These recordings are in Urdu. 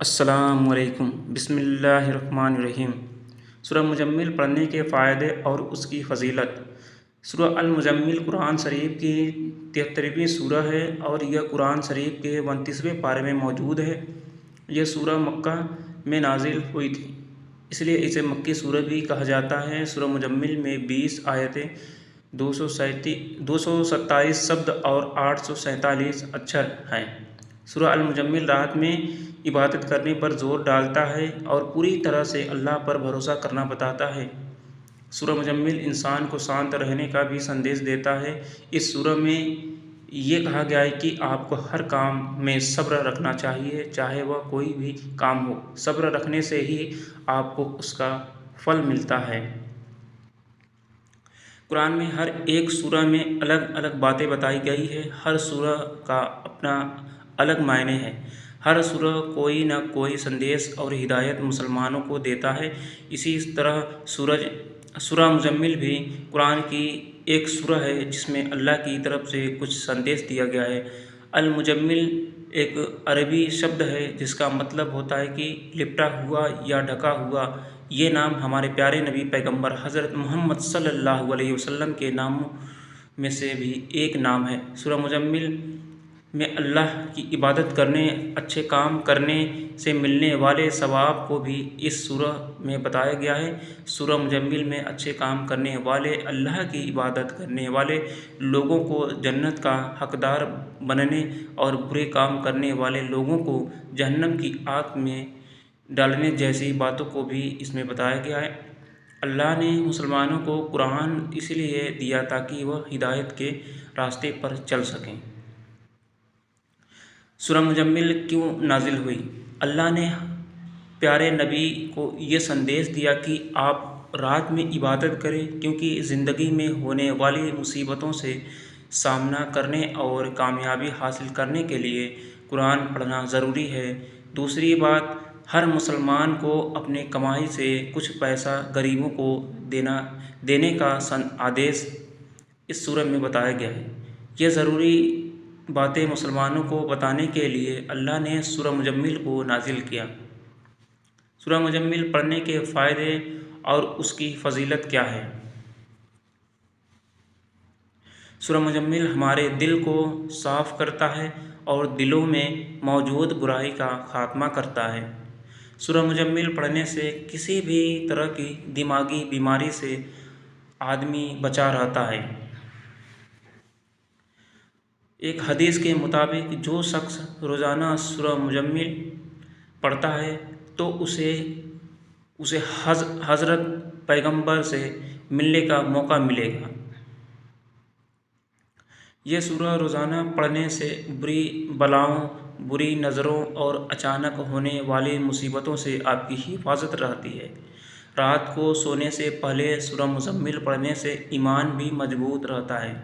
السلام علیکم، بسم اللہ الرحمن الرحیم۔ سورہ مجمل پڑھنے کے فائدے اور اس کی فضیلت۔ سورہ المجمل قرآن شریف کی 73ویں سورہ ہے اور یہ قرآن شریف کے 29ویں پارے میں موجود ہے۔ یہ سورہ مکہ میں نازل ہوئی تھی، اس لیے اسے مکی سورہ بھی کہا جاتا ہے۔ سورہ مجمل میں 20 آیتیں، 227 شبد اور 847 اچھر ہیں۔ سورہ المجمل رات میں عبادت کرنے پر زور ڈالتا ہے اور پوری طرح سے اللہ پر بھروسہ کرنا بتاتا ہے۔ سورہ مجمل انسان کو شانت رہنے کا بھی سندیش دیتا ہے۔ اس سورہ میں یہ کہا گیا ہے کہ آپ کو ہر کام میں صبر رکھنا چاہیے، چاہے وہ کوئی بھی کام ہو۔ صبر رکھنے سے ہی آپ کو اس کا پھل ملتا ہے۔ قرآن میں ہر ایک سورہ میں الگ الگ باتیں بتائی گئی ہیں۔ ہر سورہ کا اپنا الگ معنی ہے۔ ہر سورہ کوئی نہ کوئی سندیش اور ہدایت مسلمانوں کو دیتا ہے۔ اسی طرح سورہ مجمل بھی قرآن کی ایک سورہ ہے جس میں اللہ کی طرف سے کچھ سندیش دیا گیا ہے۔ المجمل ایک عربی شبد ہے جس کا مطلب ہوتا ہے کہ لپٹا ہوا یا ڈھکا ہوا۔ یہ نام ہمارے پیارے نبی پیغمبر حضرت محمد صلی اللہ علیہ وسلم کے ناموں میں سے بھی ایک نام ہے۔ سورہ مجمل میں اللہ کی عبادت کرنے، اچھے کام کرنے سے ملنے والے ثواب کو بھی اس سورہ میں بتایا گیا ہے۔ سورہ مجمل میں اچھے کام کرنے والے، اللہ کی عبادت کرنے والے لوگوں کو جنت کا حقدار بننے اور برے کام کرنے والے لوگوں کو جہنم کی آگ میں ڈالنے جیسی باتوں کو بھی اس میں بتایا گیا ہے۔ اللہ نے مسلمانوں کو قرآن اس لیے دیا تاکہ وہ ہدایت کے راستے پر چل سکیں۔ سورہ مجمل کیوں نازل ہوئی؟ اللہ نے پیارے نبی کو یہ سندیش دیا کہ آپ رات میں عبادت کریں، کیونکہ زندگی میں ہونے والی مصیبتوں سے سامنا کرنے اور کامیابی حاصل کرنے کے لیے قرآن پڑھنا ضروری ہے۔ دوسری بات، ہر مسلمان کو اپنے کمائی سے کچھ پیسہ غریبوں کو دینے کا آدیش اس سورہ میں بتایا گیا ہے۔ یہ ضروری باتیں مسلمانوں کو بتانے کے لیے اللہ نے سورہ مجمل کو نازل کیا۔ سورہ مجمل پڑھنے کے فائدے اور اس کی فضیلت کیا ہے؟ سورہ مجمل ہمارے دل کو صاف کرتا ہے اور دلوں میں موجود برائی کا خاتمہ کرتا ہے۔ سورہ مجمل پڑھنے سے کسی بھی طرح کی دماغی بیماری سے آدمی بچا رہتا ہے۔ ایک حدیث کے مطابق جو شخص روزانہ سورہ مجمل پڑھتا ہے تو اسے حضرت پیغمبر سے ملنے کا موقع ملے گا۔ یہ سورہ روزانہ پڑھنے سے بری بلاؤں، بری نظروں اور اچانک ہونے والی مصیبتوں سے آپ کی حفاظت رہتی ہے۔ رات کو سونے سے پہلے سورہ مجمل پڑھنے سے ایمان بھی مضبوط رہتا ہے۔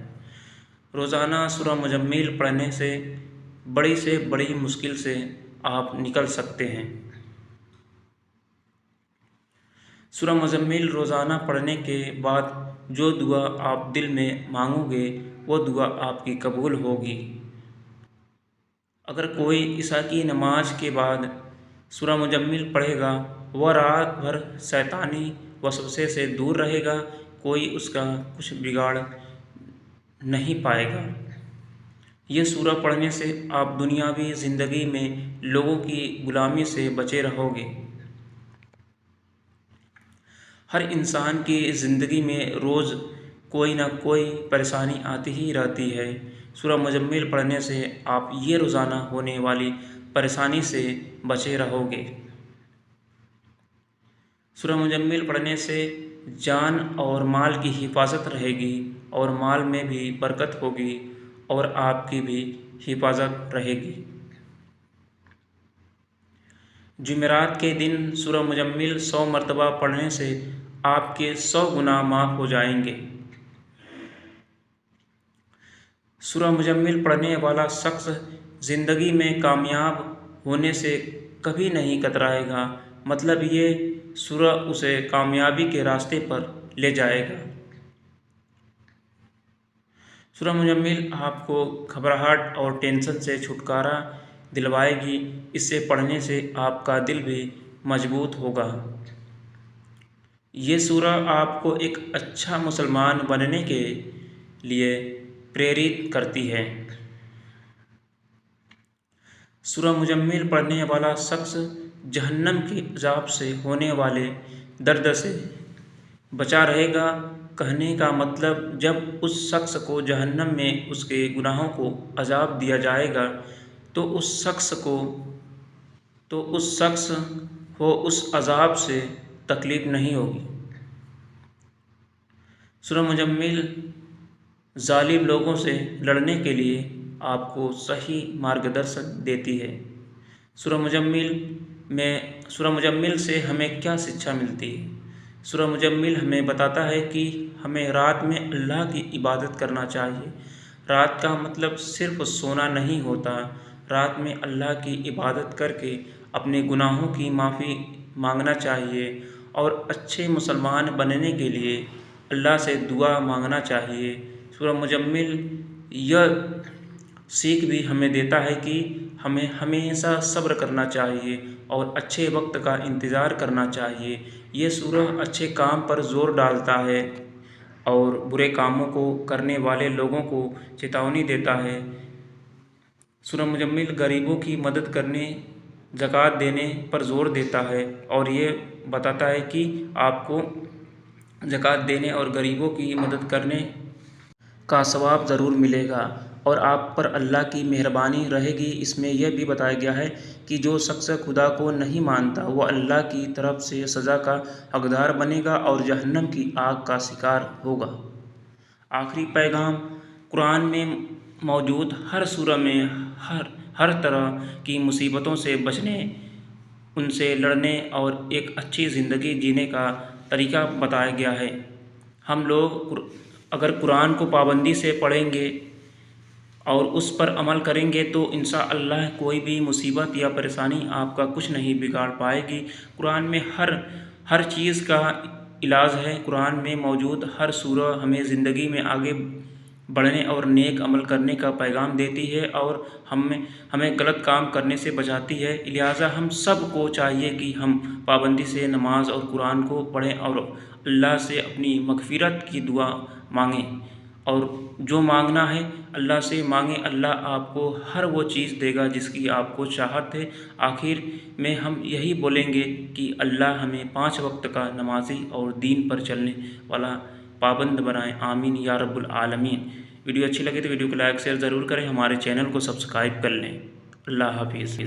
روزانہ سورہ مجمل پڑھنے سے بڑی مشکل سے آپ نکل سکتے ہیں۔ سورہ مجمل روزانہ پڑھنے کے بعد جو دعا آپ دل میں مانگو گے وہ دعا آپ کی قبول ہوگی۔ اگر کوئی عشاء کی نماز کے بعد سورہ مجمل پڑھے گا، وہ رات بھر شیطانی وسوسے سے دور رہے گا، کوئی اس کا کچھ بگاڑ نہیں پائے گا۔ یہ سورہ پڑھنے سے آپ دنیاوی زندگی میں لوگوں کی غلامی سے بچے رہو گے۔ ہر انسان کی زندگی میں روز کوئی نہ کوئی پریشانی آتی ہی رہتی ہے۔ سورہ مجمل پڑھنے سے آپ یہ روزانہ ہونے والی پریشانی سے بچے رہو گے۔ سورہ مجمل پڑھنے سے جان اور مال کی حفاظت رہے گی اور مال میں بھی برکت ہوگی اور آپ کی بھی حفاظت رہے گی۔ جمعرات کے دن سورہ مجمل 100 مرتبہ پڑھنے سے آپ کے 100 گناہ معاف ہو جائیں گے۔ سورہ مجمل پڑھنے والا شخص زندگی میں کامیاب ہونے سے کبھی نہیں کترائے گا، مطلب یہ سورہ اسے کامیابی کے راستے پر لے جائے گا۔ سورہ مجمل آپ کو گھبراہٹ اور ٹینشن سے چھٹکارا دلوائے گی۔ اسے پڑھنے سے آپ کا دل بھی مضبوط ہوگا۔ یہ سورہ آپ کو ایک اچھا مسلمان بننے کے لیے پریرت کرتی ہے۔ سورہ مزمل پڑھنے والا شخص جہنم کے عذاب سے ہونے والے درد سے بچا رہے گا۔ کہنے کا مطلب جب اس شخص کو جہنم میں اس کے گناہوں کو عذاب دیا جائے گا تو اس شخص کو اس عذاب سے تکلیف نہیں ہوگی۔ سورہ مزمل ظالم لوگوں سے لڑنے کے لیے آپ کو صحیح مارگدرشن دیتی ہے۔ سورہ مزمل سے ہمیں کیا شکشا ملتی ہے؟ سورہ مزمل ہمیں بتاتا ہے کہ ہمیں رات میں اللہ کی عبادت کرنا چاہیے۔ رات کا مطلب صرف سونا نہیں ہوتا۔ رات میں اللہ کی عبادت کر کے اپنے گناہوں کی معافی مانگنا چاہیے اور اچھے مسلمان بننے کے لیے اللہ سے دعا مانگنا چاہیے۔ سورہ مزمل یہ سیکھ بھی ہمیں دیتا ہے کہ ہمیں ہمیشہ صبر کرنا چاہیے اور اچھے وقت کا انتظار کرنا چاہیے۔ یہ سورہ اچھے کام پر زور ڈالتا ہے اور برے کاموں کو کرنے والے لوگوں کو چیتونی دیتا ہے۔ سورہ مزمل غریبوں کی مدد کرنے، زکوٰۃ دینے پر زور دیتا ہے اور یہ بتاتا ہے کہ آپ کو زکوٰۃ دینے اور غریبوں کی مدد کرنے کا ثواب ضرور ملے گا اور آپ پر اللہ کی مہربانی رہے گی۔ اس میں یہ بھی بتایا گیا ہے کہ جو شخص خدا کو نہیں مانتا وہ اللہ کی طرف سے سزا کا حقدار بنے گا اور جہنم کی آگ کا شکار ہوگا۔ آخری پیغام: قرآن میں موجود ہر سورہ میں ہر طرح کی مصیبتوں سے بچنے، ان سے لڑنے اور ایک اچھی زندگی جینے کا طریقہ بتایا گیا ہے۔ ہم لوگ اگر قرآن کو پابندی سے پڑھیں گے اور اس پر عمل کریں گے تو انشاءاللہ کوئی بھی مصیبت یا پریشانی آپ کا کچھ نہیں بگاڑ پائے گی۔ قرآن میں ہر چیز کا علاج ہے۔ قرآن میں موجود ہر سورہ ہمیں زندگی میں آگے بڑھنے اور نیک عمل کرنے کا پیغام دیتی ہے اور ہمیں غلط کام کرنے سے بچاتی ہے۔ لہٰذا ہم سب کو چاہیے کہ ہم پابندی سے نماز اور قرآن کو پڑھیں اور اللہ سے اپنی مغفرت کی دعا مانگیں اور جو مانگنا ہے اللہ سے مانگیں۔ اللہ آپ کو ہر وہ چیز دے گا جس کی آپ کو چاہت ہے۔ آخر میں ہم یہی بولیں گے کہ اللہ ہمیں 5 وقت کا نمازی اور دین پر چلنے والا پابند بنائے۔ آمین یا رب العالمین۔ ویڈیو اچھی لگے تو ویڈیو کو لائک شیئر ضرور کریں۔ ہمارے چینل کو سبسکرائب کر لیں۔ اللہ حافظ۔